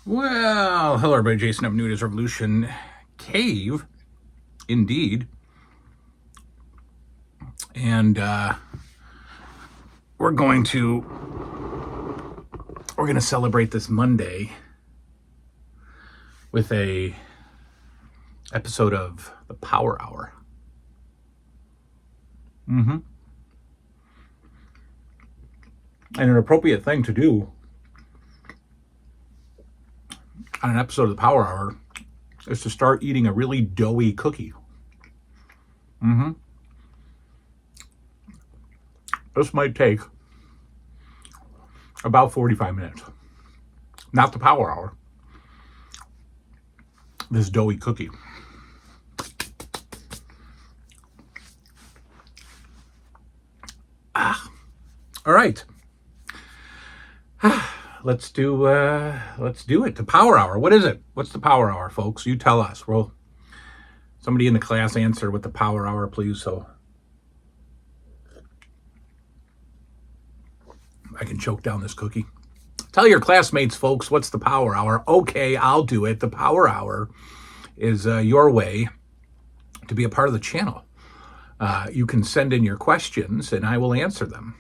Well, hello everybody, Jason of New Year's Revolution Cave, indeed. And we're going to celebrate this Monday with a episode of the Power Hour. And an appropriate thing to do on an episode of the Power Hour is to start eating a really doughy cookie. This might take about 45 minutes. Not the Power Hour. This doughy cookie. All right. Let's do it. The Power Hour. What is it? What's the Power Hour, folks? You tell us. Well, somebody in the class answer with the Power Hour, please, so I can choke down this cookie. Tell your classmates, folks, what's the Power Hour? Okay, I'll do it. The Power Hour is your way to be a part of the channel. You can send in your questions, and I will answer them.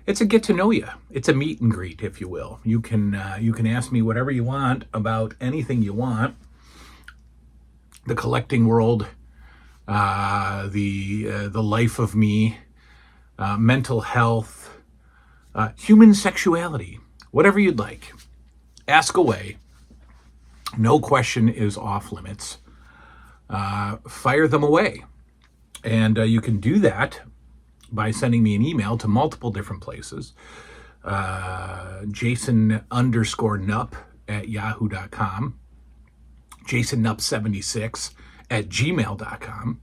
It's a get to know you. It's a meet and greet, if you will. You can ask me whatever you want about anything you want. The collecting world, the life of me, mental health, human sexuality, whatever you'd like. Ask away. No question is off limits. Fire them away. And you can do that by sending me an email to multiple different places. Jason_Nupp@yahoo.com, JasonNupp76@gmail.com,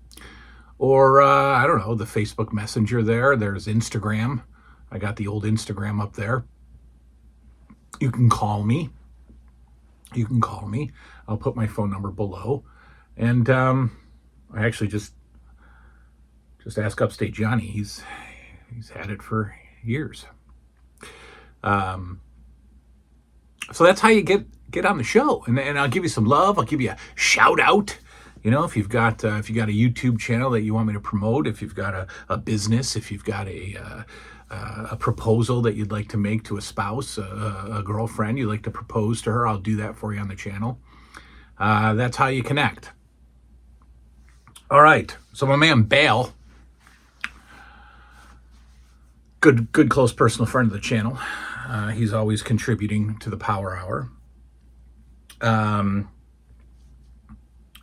or I don't know, the Facebook Messenger there. There's Instagram. I got the old Instagram up there. You can call me. I'll put my phone number below. And I actually just ask Upstate Johnny. He's had it for years. So that's how you get on the show. And I'll give you some love. I'll give you a shout out. You know, if you've got a YouTube channel that you want me to promote, if you've got a business, if you've got a proposal that you'd like to make to a spouse, a girlfriend, you'd like to propose to her, I'll do that for you on the channel. That's how you connect. All right. So my man Bale, good close personal friend of the channel. He's always contributing to the Power Hour.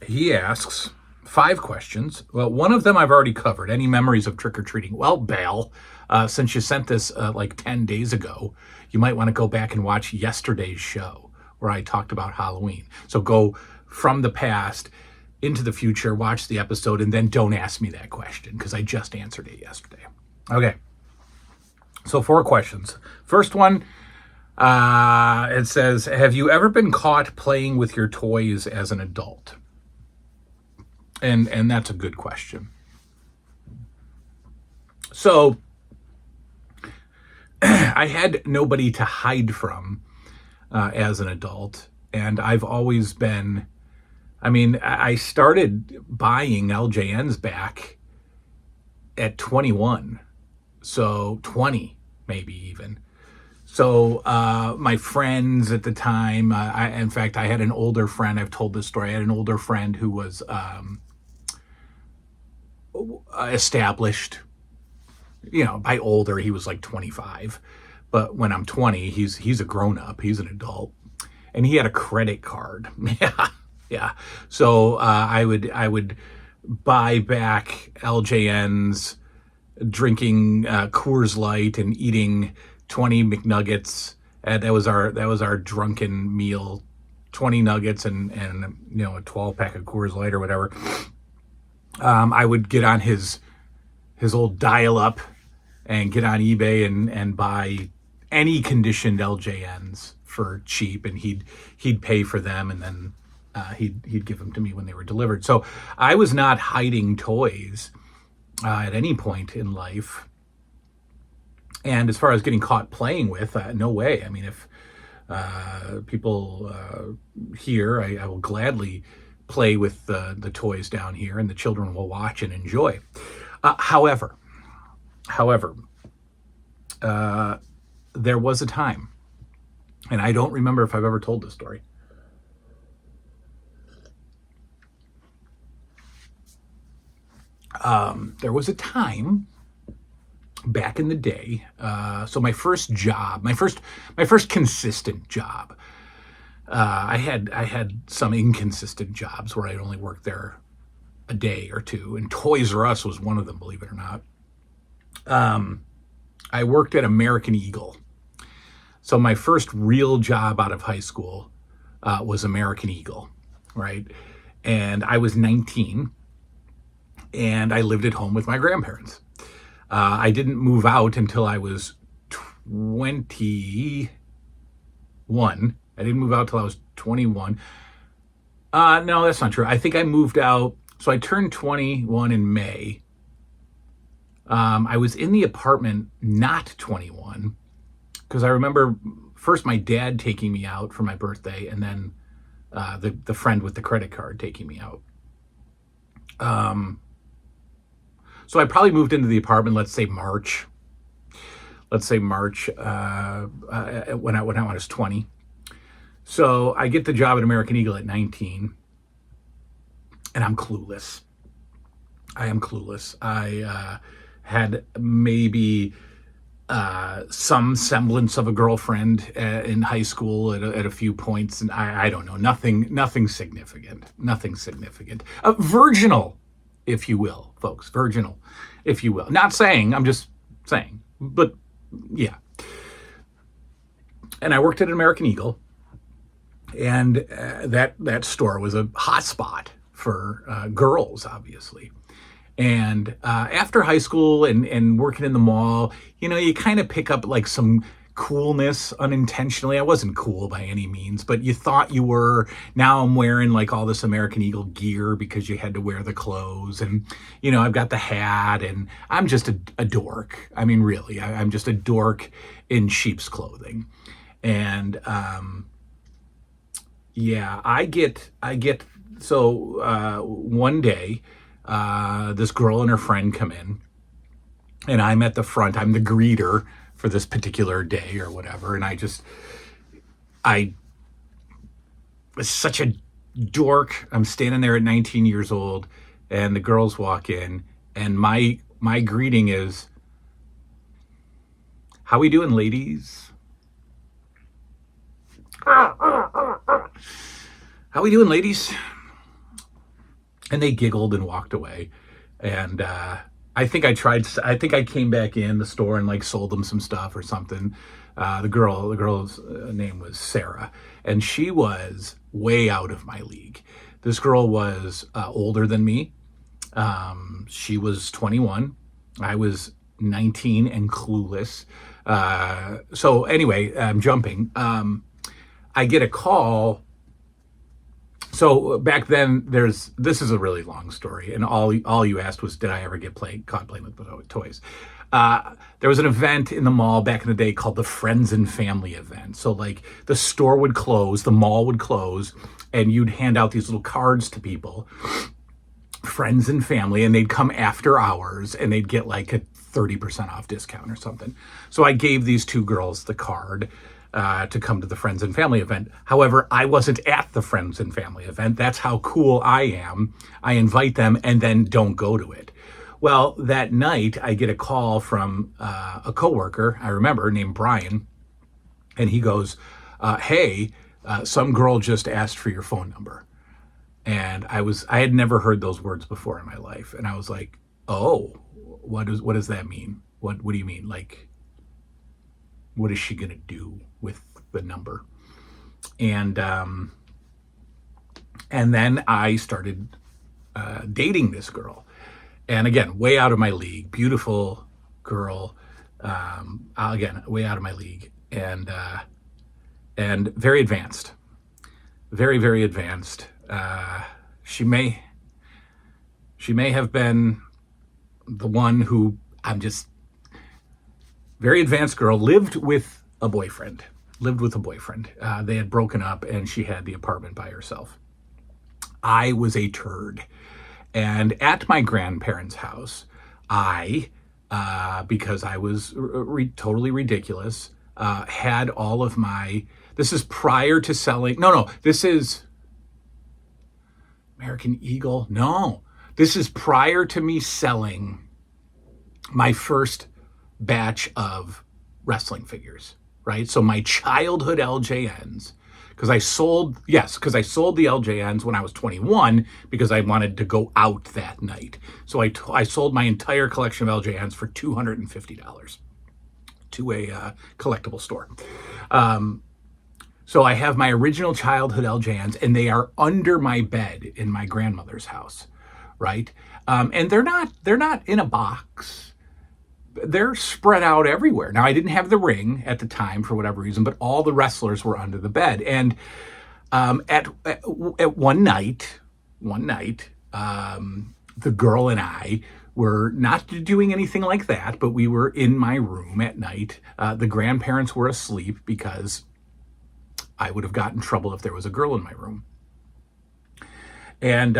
He asks 5 questions. Well, one of them I've already covered. Any memories of trick-or-treating? Well, Bale, since you sent this like 10 days ago, you might want to go back and watch yesterday's show where I talked about Halloween. So go from the past into the future, watch the episode, and then don't ask me that question because I just answered it yesterday. Okay. So 4 questions. First one, it says, have you ever been caught playing with your toys as an adult? And that's a good question. So I had nobody to hide from as an adult. And I've always been, I started buying LJNs back at 21. So 20, maybe even. So my friends at the time, in fact, I had an older friend. I've told this story. I had an older friend who was established. You know, by older, he was like 25. But when I'm 20, he's a grown-up. He's an adult. And he had a credit card. Yeah. So I would buy back LJNs, drinking Coors Light and eating 20 McNuggets. That was our drunken meal. 20 nuggets and you know, a 12 pack of Coors Light or whatever. I would get on his old dial-up and get on eBay and buy any conditioned LJNs for cheap, and he'd pay for them, and then he'd give them to me when they were delivered. So I was not hiding toys at any point in life. And as far as getting caught playing with, no way. I mean, if People here, I will gladly play with the toys down here, and the children will watch and enjoy. However, there was a time, and I don't remember if I've ever told this story. There was a time back in the day. So my first job, my first consistent job. I had some inconsistent jobs where I'd only worked there a day or two, and Toys R Us was one of them, believe it or not. I worked at American Eagle. So my first real job out of high school was American Eagle, right? And I was 19, and I lived at home with my grandparents. I didn't move out until I was 21. I didn't move out till I was 21. No, that's not true. I think I moved out. So I turned 21 in May. I was in the apartment not 21 because I remember first my dad taking me out for my birthday, and then the friend with the credit card taking me out. So I probably moved into the apartment, let's say March. When I was 20. So I get the job at American Eagle at 19, and I'm clueless. I am clueless. I had maybe some semblance of a girlfriend in high school at a few points, and I don't know, nothing significant. Virginal, if you will, folks. Virginal, if you will. Not saying, I'm just saying. But yeah. And I worked at an American Eagle, and that store was a hot spot for girls, obviously. And after high school and working in the mall, you kind of pick up like some coolness unintentionally. I wasn't cool by any means, but you thought you were. Now I'm wearing like all this American Eagle gear because you had to wear the clothes, and I've got the hat, and I'm just a dork. I mean, really, I'm just a dork in sheep's clothing. And yeah, I get so one day this girl and her friend come in, and I'm at the front. I'm the greeter for this particular day or whatever. And I was such a dork. I'm standing there at 19 years old, and the girls walk in, and my greeting is, "How we doing, ladies? How we doing, ladies?" And they giggled and walked away. And I think I came back in the store and like sold them some stuff or something. The girl's name was Sarah, and she was way out of my league. This girl was older than me. She was 21. I was 19 and clueless. So anyway, I'm jumping. I get a call. So back then, this is a really long story, and all you asked was, did I ever get caught playing with toys? There was an event in the mall back in the day called the Friends and Family event. So like the store would close, the mall would close, and you'd hand out these little cards to people, friends and family, and they'd come after hours, and they'd get like a 30% off discount or something. So I gave these two girls the card to come to the Friends and Family event. However, I wasn't at the Friends and Family event. That's how cool I am. I invite them and then don't go to it. Well, that night I get a call from a coworker, I remember, named Brian, and he goes, "Hey, some girl just asked for your phone number." And I had never heard those words before in my life, and I was like, "Oh, what does that mean? What do you mean? Like, what is she gonna do with the number?" And then I started dating this girl, and again, way out of my league. Beautiful girl, again, way out of my league, and very advanced, very, very advanced. She may have been the one who, I'm just very advanced girl, lived with a boyfriend. lived with a boyfriend. They had broken up and she had the apartment by herself. I was a turd. And at my grandparents' house, because I was totally ridiculous, had all of my, this is prior to selling, no, this is American Eagle. No, this is prior to me selling my first batch of wrestling figures, right? So my childhood LJNs, because I sold the LJNs when I was 21 because I wanted to go out that night. So I sold my entire collection of LJNs for $250 to a collectible store. So I have my original childhood LJNs, and they are under my bed in my grandmother's house, right? And they're not in a box. They're spread out everywhere. Now, I didn't have the ring at the time for whatever reason, but all the wrestlers were under the bed. And at one night, the girl and I were not doing anything like that, but we were in my room at night. The grandparents were asleep because I would have gotten in trouble if there was a girl in my room. And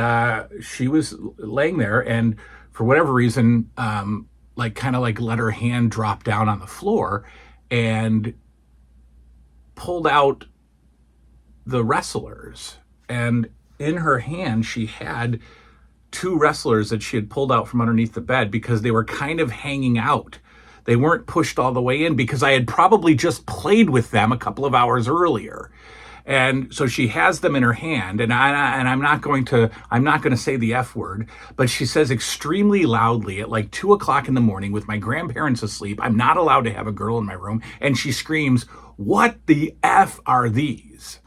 she was laying there, and for whatever reason, kind of let her hand drop down on the floor and pulled out the wrestlers. And in her hand, she had two wrestlers that she had pulled out from underneath the bed because they were kind of hanging out. They weren't pushed all the way in because I had probably just played with them a couple of hours earlier. And so she has them in her hand, and I'm not going to say the F word, but she says extremely loudly at 2:00 in the morning with my grandparents asleep, I'm not allowed to have a girl in my room, and she screams, "What the F are these?"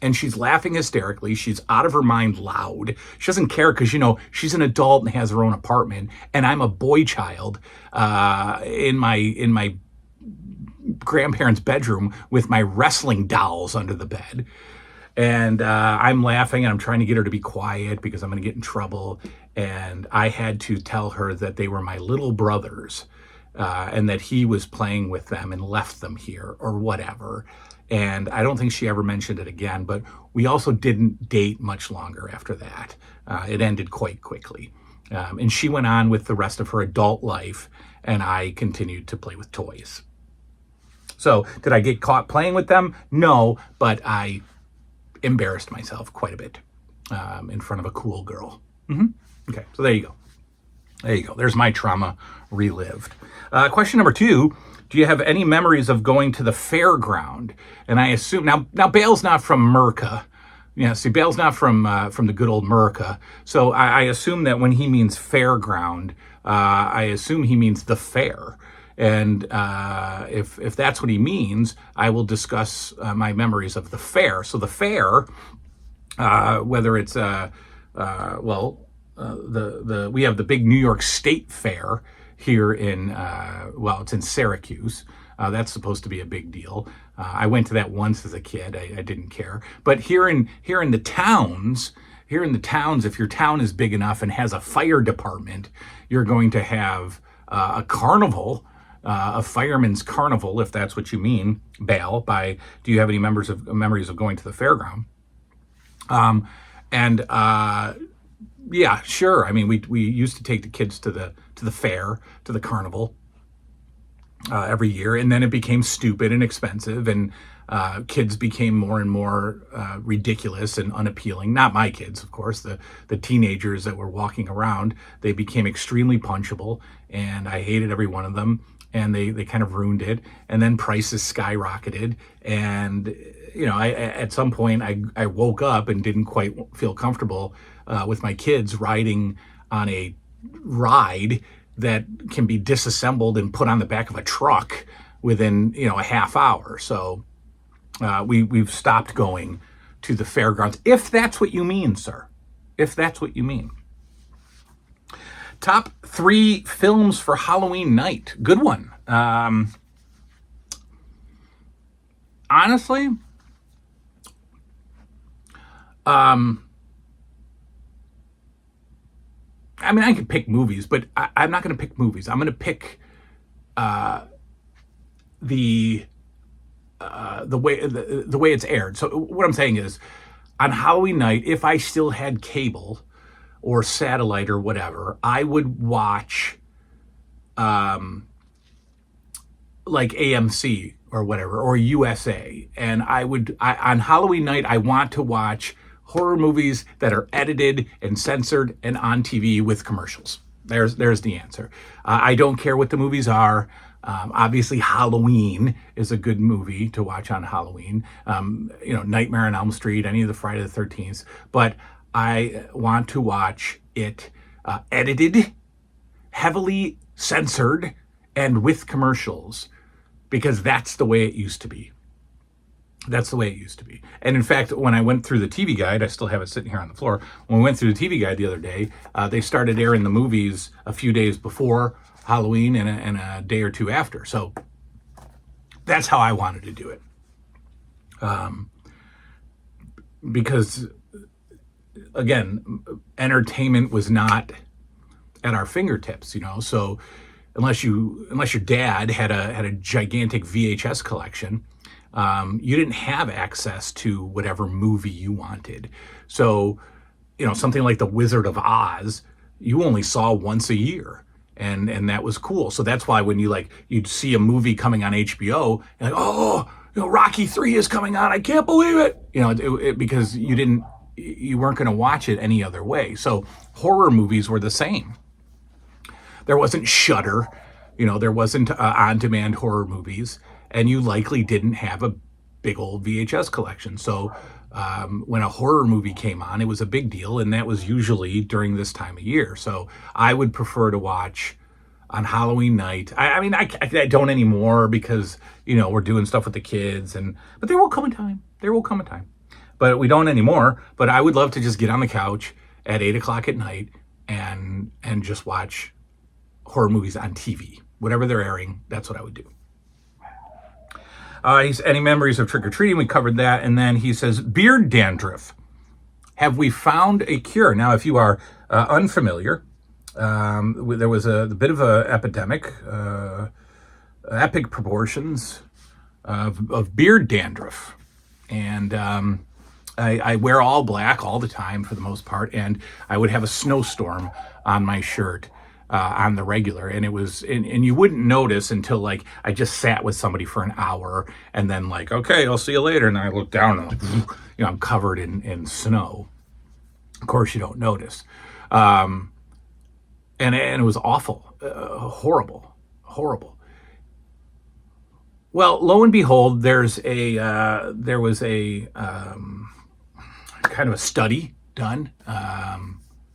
And she's laughing hysterically. She's out of her mind loud. She doesn't care because, she's an adult and has her own apartment, and I'm a boy child in my grandparents' bedroom with my wrestling dolls under the bed. And I'm laughing, and I'm trying to get her to be quiet because I'm going to get in trouble. And I had to tell her that they were my little brothers and that he was playing with them and left them here or whatever. And I don't think she ever mentioned it again, but we also didn't date much longer after that. It ended quite quickly. And she went on with the rest of her adult life, and I continued to play with toys. So did I get caught playing with them? No, but I embarrassed myself quite a bit in front of a cool girl. Okay, so there you go. There's my trauma relived. Question number 2. Do you have any memories of going to the Fairground? And I assume, now Bale's not from Merca. Yeah, see, Bale's not from the good old Merca. So I assume that when he means Fairground, I assume he means the fair. And if that's what he means, I will discuss my memories of the fair. So the fair, whether it's we have the big New York State Fair here in it's in Syracuse. That's supposed to be a big deal. I went to that once as a kid. I didn't care. But here in the towns, if your town is big enough and has a fire department, you're going to have a carnival. A fireman's carnival, if that's what you mean, Bale. Do you have any memories of going to the fairground? Yeah, sure. I mean, we used to take the kids to the fair, to the carnival every year, and then it became stupid and expensive, and kids became more and more ridiculous and unappealing. Not my kids, of course. The teenagers that were walking around, they became extremely punchable, and I hated every one of them. And they kind of ruined it. And then prices skyrocketed. And, at some point I woke up and didn't quite feel comfortable with my kids riding on a ride that can be disassembled and put on the back of a truck within, a half hour. So we've stopped going to the fairgrounds, if that's what you mean, sir. If that's what you mean. Top 3 films for Halloween night. Good one. Honestly, I could pick movies, but I'm not going to pick movies. I'm going to pick the the way it's aired. So what I'm saying is, on Halloween night, if I still had cable or satellite or whatever, I would watch like AMC or whatever, or USA. And on Halloween night, I want to watch horror movies that are edited and censored and on TV with commercials. There's the answer. I don't care what the movies are. Obviously, Halloween is a good movie to watch on Halloween. Nightmare on Elm Street, any of the Friday the 13th. But I want to watch it edited, heavily censored, and with commercials, because that's the way it used to be. That's the way it used to be. And in fact, when I went through the TV guide, I still have it sitting here on the floor. When we went through the TV guide the other day, they started airing the movies a few days before Halloween and a day or two after. So that's how I wanted to do it. Because, again, entertainment was not at our fingertips, So unless your dad had a gigantic VHS collection, you didn't have access to whatever movie you wanted. So, something like The Wizard of Oz, you only saw once a year. And that was cool. So that's why when you'd see a movie coming on HBO, you're like, oh, Rocky 3 is coming on. I can't believe it. Because you weren't going to watch it any other way. So horror movies were the same. There wasn't Shudder, there wasn't on-demand horror movies, and you likely didn't have a big old VHS collection. So when a horror movie came on, it was a big deal, and that was usually during this time of year. So I would prefer to watch on Halloween night. I don't anymore because, we're doing stuff with the kids, but there will come a time. There will come a time. But we don't anymore. But I would love to just get on the couch at 8 o'clock at night and just watch horror movies on TV. Whatever they're airing, that's what I would do. Any memories of trick-or-treating? We covered that. And then he says, beard dandruff. Have we found a cure? Now, if you are unfamiliar, there was a bit of an epidemic, epic proportions of beard dandruff. And I wear all black all the time for the most part, and I would have a snowstorm on my shirt on the regular, and it was, and you wouldn't notice until I just sat with somebody for an hour, and then okay, I'll see you later, and I look down and I'm covered in snow. Of course, you don't notice, and it was awful, horrible. Well, lo and behold, there was a kind of a study done.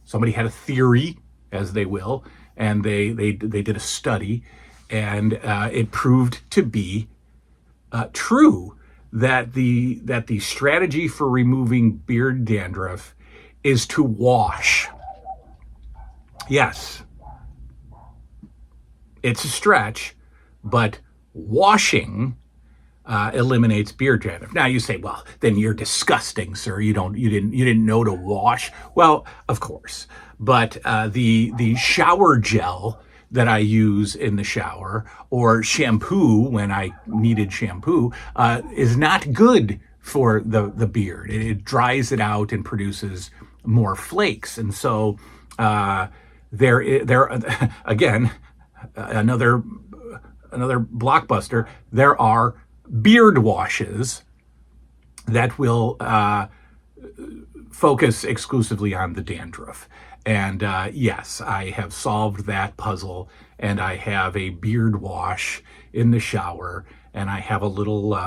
Somebody had a theory, as they will, and they did a study, and it proved to be true that the strategy for removing beard dandruff is to wash. Yes, it's a stretch, but washing eliminates beard dandruff. Now you say, well, then you're disgusting, sir. You didn't know to wash. Well, of course, but the shower gel that I use in the shower, or shampoo when I needed shampoo, is not good for the beard. It dries it out and produces more flakes. And so there again, another blockbuster. There are beard washes that will focus exclusively on the dandruff. And yes, I have solved that puzzle, and I have a beard wash in the shower, and I have a little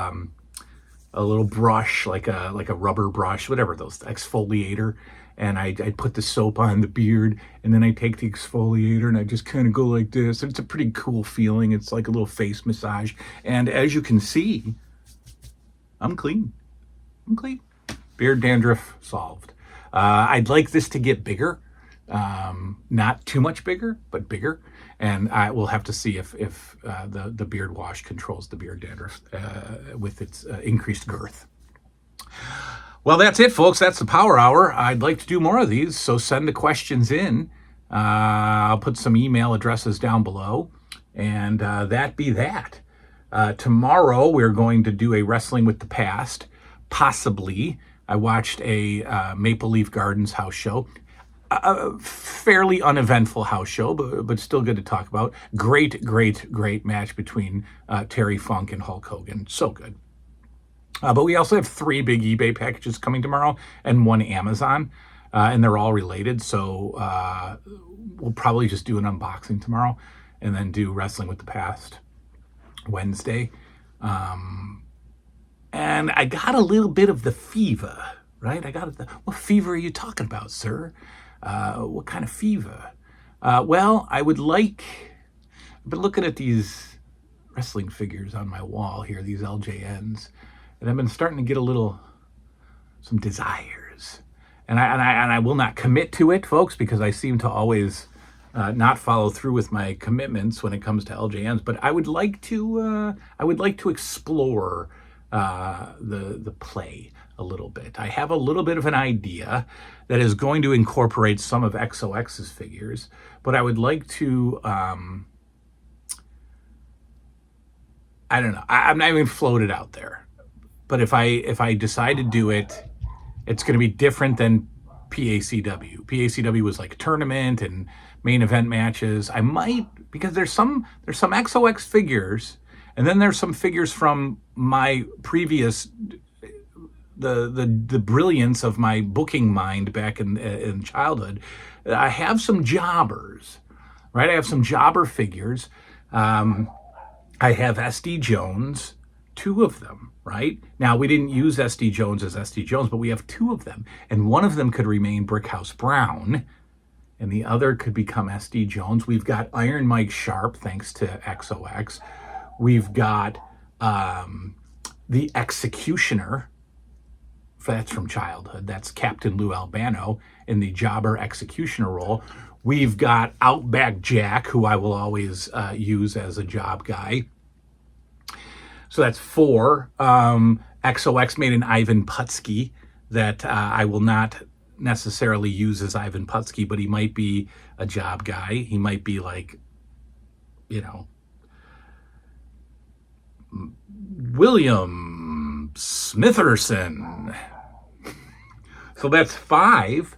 brush, like a rubber brush, whatever, those exfoliator, and I put the soap on the beard, and then I take the exfoliator and I just kind of go like this. And it's a pretty cool feeling. It's like a little face massage. And as you can see, I'm clean. Beard dandruff solved. I'd like this to get bigger. Not too much bigger, but bigger. And I will have to see if the beard wash controls the beard dandruff with its increased girth. Well, that's it, folks. That's the Power Hour. I'd like to do more of these, so send the questions in. I'll put some email addresses down below, and that be that. Tomorrow, we're going to do a Wrestling with the Past, possibly. I watched a Maple Leaf Gardens house show. A fairly uneventful house show, but still good to talk about. Great match between Terry Funk and Hulk Hogan. So good. But we also have 3 big eBay packages coming tomorrow and 1 Amazon, and they're all related. So we'll probably just do an unboxing tomorrow and then do Wrestling with the Past Wednesday. And I got a little bit of the fever, right? What fever are you talking about, sir? What kind of fever? Well, I've been looking at these wrestling figures on my wall here, these LJNs, and I've been starting to get some desires. And I will not commit to it, folks, because I seem to always not follow through with my commitments when it comes to LJNs. But I would like to explore the play a little bit. I have a little bit of an idea that is going to incorporate some of XOX's figures, but I would like to, I don't know, I'm not even floated out there. But if I decide to do it, it's going to be different than PACW. PACW was like tournament and main event matches. I might, because there's some XOX figures, and then there's some figures from my previous, the brilliance of my booking mind back in childhood. I have some jobbers, right? I have some jobber figures. I have SD Jones, 2 of them, right? Now, we didn't use SD Jones as SD Jones, but we have 2 of them. And one of them could remain Brickhouse Brown, and the other could become SD Jones. We've got Iron Mike Sharp, thanks to XOX. We've got the Executioner. That's from childhood. That's Captain Lou Albano in the jobber executioner role. We've got Outback Jack, who I will always use as a job guy. So that's 4. XOX made an Ivan Putski that I will not necessarily use as Ivan Putski, but he might be a job guy. He might be like, William Smitherson. So that's 5.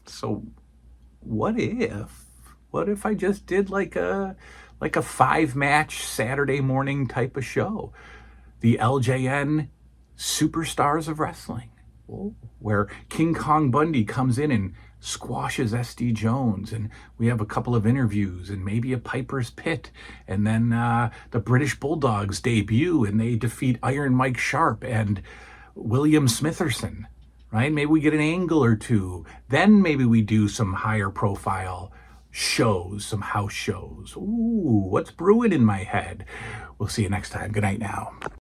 So what if I just did like a 5-match Saturday morning type of show? The LJN Superstars of Wrestling, where King Kong Bundy comes in and squashes SD Jones, and we have a couple of interviews and maybe a Piper's Pit, and then the British Bulldogs debut and they defeat Iron Mike Sharp and William Smitherson, right? Maybe we get an angle or 2. Then maybe we do some higher profile shows, some house shows. Ooh, what's brewing in my head? We'll see you next time. Good night now.